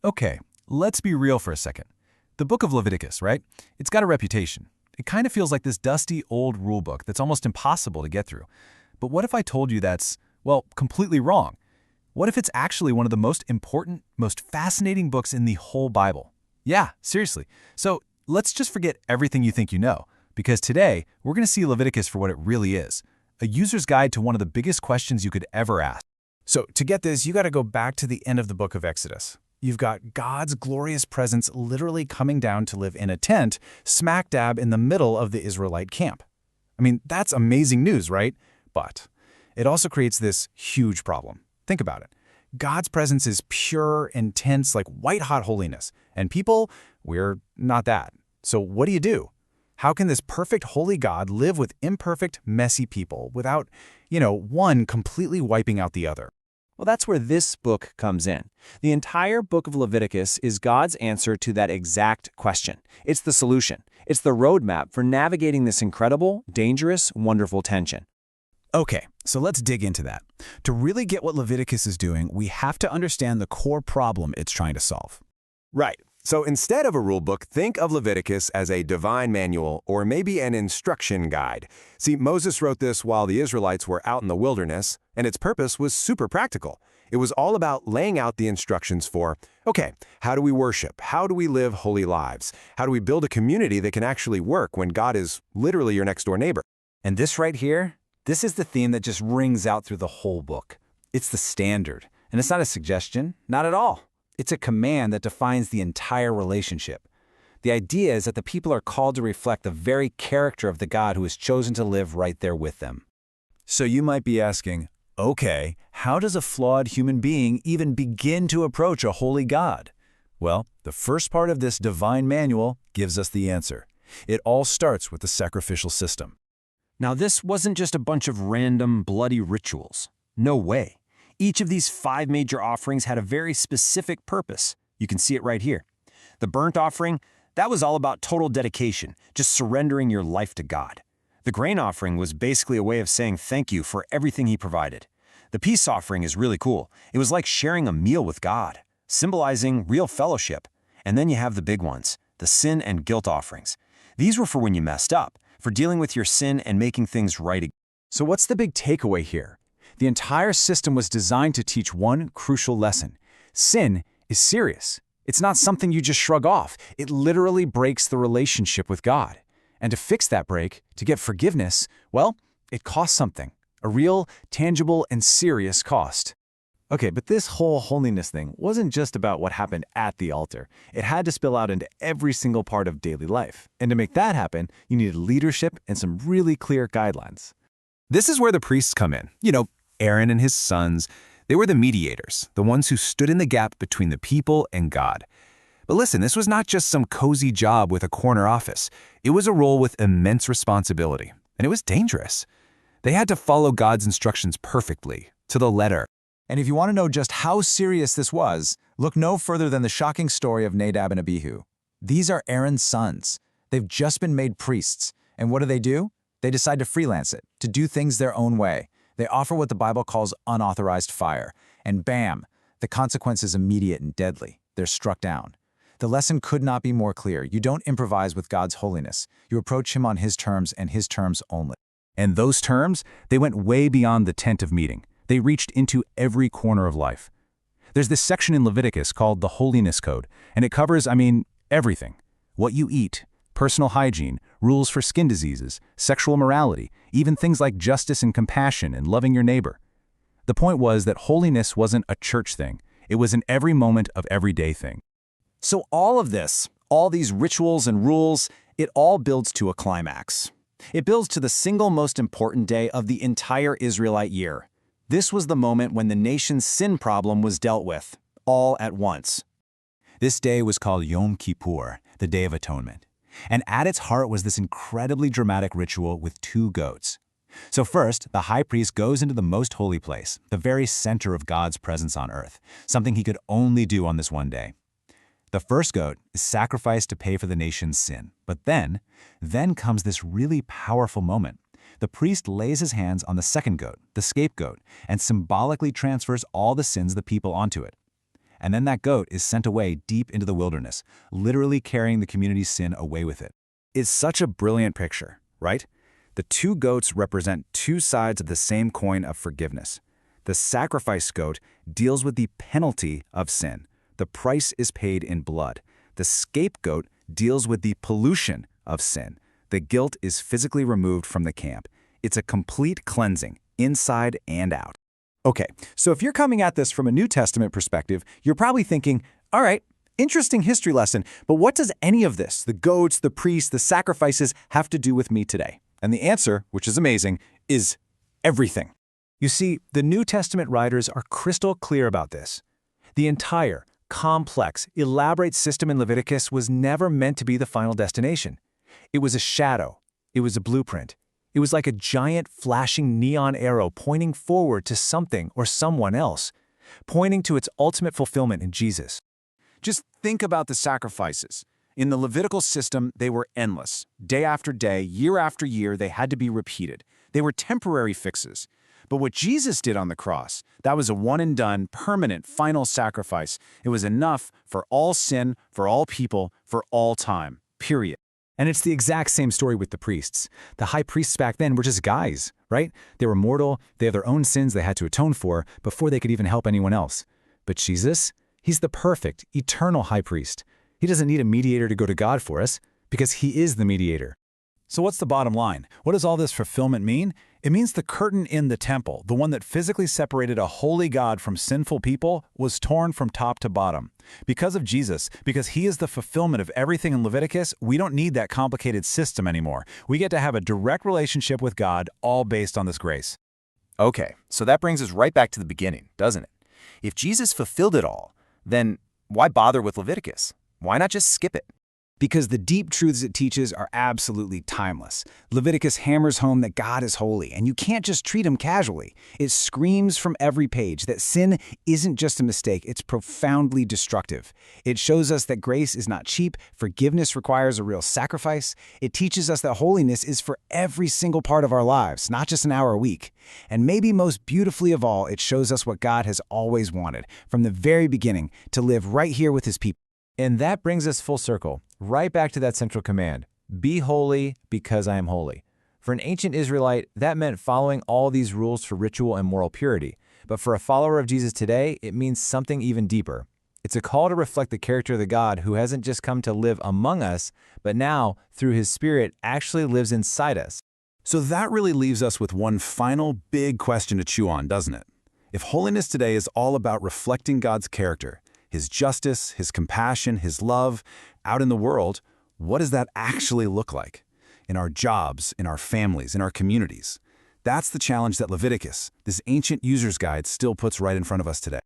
Okay, let's be real for a second. The Book of Leviticus, right? It's got a reputation. It kind of feels like this dusty old rulebook that's almost impossible to get through. But what if I told you that's, well, completely wrong? What if it's actually one of the most important, most fascinating books in the whole Bible? Yeah, seriously. So let's just forget everything you think you know, because today we're going to see Leviticus for what it really is, a user's guide to one of the biggest questions you could ever ask. So to get this, you got to go back to the end of the book of Exodus. You've got God's glorious presence literally coming down to live in a tent smack dab in the middle of the Israelite camp. I mean, that's amazing news, right? But it also creates this huge problem. Think about it. God's presence is pure, intense, like white-hot holiness. And people, we're not that. So what do? How can this perfect holy God live with imperfect, messy people without, one completely wiping out the other? Well, that's where this book comes in. The entire book of Leviticus is God's answer to that exact question. It's the solution. It's the roadmap for navigating this incredible, dangerous, wonderful tension. Okay, so let's dig into that. To really get what Leviticus is doing, we have to understand the core problem it's trying to solve. Right. So instead of a rule book, think of Leviticus as a divine manual or maybe an instruction guide. See, Moses wrote this while the Israelites were out in the wilderness, and its purpose was super practical. It was all about laying out the instructions for, okay, how do we worship? How do we live holy lives? How do we build a community that can actually work when God is literally your next door neighbor? And this right here, this is the theme that just rings out through the whole book. It's the standard. And it's not a suggestion, not at all. It's a command that defines the entire relationship. The idea is that the people are called to reflect the very character of the God who has chosen to live right there with them. So you might be asking, okay, how does a flawed human being even begin to approach a holy God? Well, the first part of this divine manual gives us the answer. It all starts with the sacrificial system. Now, this wasn't just a bunch of random, bloody rituals. No way. Each of these 5 major offerings had a very specific purpose. You can see it right here. The burnt offering, that was all about total dedication, just surrendering your life to God. The grain offering was basically a way of saying thank you for everything He provided. The peace offering is really cool. It was like sharing a meal with God, symbolizing real fellowship. And then you have the big ones, the sin and guilt offerings. These were for when you messed up, for dealing with your sin and making things right again. So what's the big takeaway here? The entire system was designed to teach one crucial lesson. Sin is serious. It's not something you just shrug off. It literally breaks the relationship with God. And to fix that break, to get forgiveness, well, it costs something. A real, tangible, and serious cost. Okay, but this whole holiness thing wasn't just about what happened at the altar. It had to spill out into every single part of daily life. And to make that happen, you needed leadership and some really clear guidelines. This is where the priests come in. Aaron and his sons, they were the mediators, the ones who stood in the gap between the people and God. But listen, this was not just some cozy job with a corner office. It was a role with immense responsibility, and it was dangerous. They had to follow God's instructions perfectly, to the letter. And if you want to know just how serious this was, look no further than the shocking story of Nadab and Abihu. These are Aaron's sons. They've just been made priests. And what do? They decide to freelance it, to do things their own way. They offer what the Bible calls unauthorized fire. And bam, the consequence is immediate and deadly. They're struck down. The lesson could not be more clear. You don't improvise with God's holiness. You approach Him on His terms and His terms only. And those terms, they went way beyond the tent of meeting. They reached into every corner of life. There's this section in Leviticus called the Holiness Code, and it covers, everything. What you eat, personal hygiene, rules for skin diseases, sexual morality, even things like justice and compassion and loving your neighbor. The point was that holiness wasn't a church thing. It was an every moment of everyday thing. So all of this, all these rituals and rules, it all builds to a climax. It builds to the single most important day of the entire Israelite year. This was the moment when the nation's sin problem was dealt with, all at once. This day was called Yom Kippur, the Day of Atonement. And at its heart was this incredibly dramatic ritual with 2 goats. So first, the high priest goes into the most holy place, the very center of God's presence on earth, something he could only do on this one day. The first goat is sacrificed to pay for the nation's sin. But then comes this really powerful moment. The priest lays his hands on the second goat, the scapegoat, and symbolically transfers all the sins of the people onto it. and then that goat is sent away deep into the wilderness, literally carrying the community's sin away with it. It's such a brilliant picture, right? The two goats represent two sides of the same coin of forgiveness. The sacrifice goat deals with the penalty of sin. The price is paid in blood. The scapegoat deals with the pollution of sin. The guilt is physically removed from the camp. It's a complete cleansing, inside and out. Okay, so if you're coming at this from a New Testament perspective, you're probably thinking, all right, interesting history lesson, but what does any of this, the goats, the priests, the sacrifices, have to do with me today? And the answer, which is amazing, is everything. You see, the New Testament writers are crystal clear about this. The entire, complex, elaborate system in Leviticus was never meant to be the final destination. It was a shadow. It was a blueprint. It was like a giant flashing neon arrow pointing forward to something or someone else, pointing to its ultimate fulfillment in Jesus. Just think about the sacrifices. In the Levitical system, they were endless. Day after day, year after year, they had to be repeated. They were temporary fixes. But what Jesus did on the cross, that was a one-and-done, permanent, final sacrifice. It was enough for all sin, for all people, for all time, period. And it's the exact same story with the priests. The high priests back then were just guys, right? They were mortal, they have their own sins they had to atone for before they could even help anyone else. But Jesus, he's the perfect, eternal high priest. He doesn't need a mediator to go to God for us, because he is the mediator. So what's the bottom line? What does all this fulfillment mean? It means the curtain in the temple, the one that physically separated a holy God from sinful people, was torn from top to bottom. Because of Jesus, because he is the fulfillment of everything in Leviticus, we don't need that complicated system anymore. We get to have a direct relationship with God, all based on this grace. Okay, so that brings us right back to the beginning, doesn't it? If Jesus fulfilled it all, then why bother with Leviticus? Why not just skip it? Because the deep truths it teaches are absolutely timeless. Leviticus hammers home that God is holy, and you can't just treat him casually. It screams from every page that sin isn't just a mistake, it's profoundly destructive. It shows us that grace is not cheap, forgiveness requires a real sacrifice. It teaches us that holiness is for every single part of our lives, not just an hour a week. And maybe most beautifully of all, it shows us what God has always wanted, from the very beginning, to live right here with his people. And that brings us full circle, right back to that central command, be holy because I am holy. For an ancient Israelite, that meant following all these rules for ritual and moral purity. But for a follower of Jesus today, it means something even deeper. It's a call to reflect the character of the God who hasn't just come to live among us, but now, through his Spirit, actually lives inside us. So that really leaves us with one final big question to chew on, doesn't it? If holiness today is all about reflecting God's character, his justice, his compassion, his love, out in the world, what does that actually look like? In our jobs, in our families, in our communities. That's the challenge that Leviticus, this ancient user's guide, still puts right in front of us today.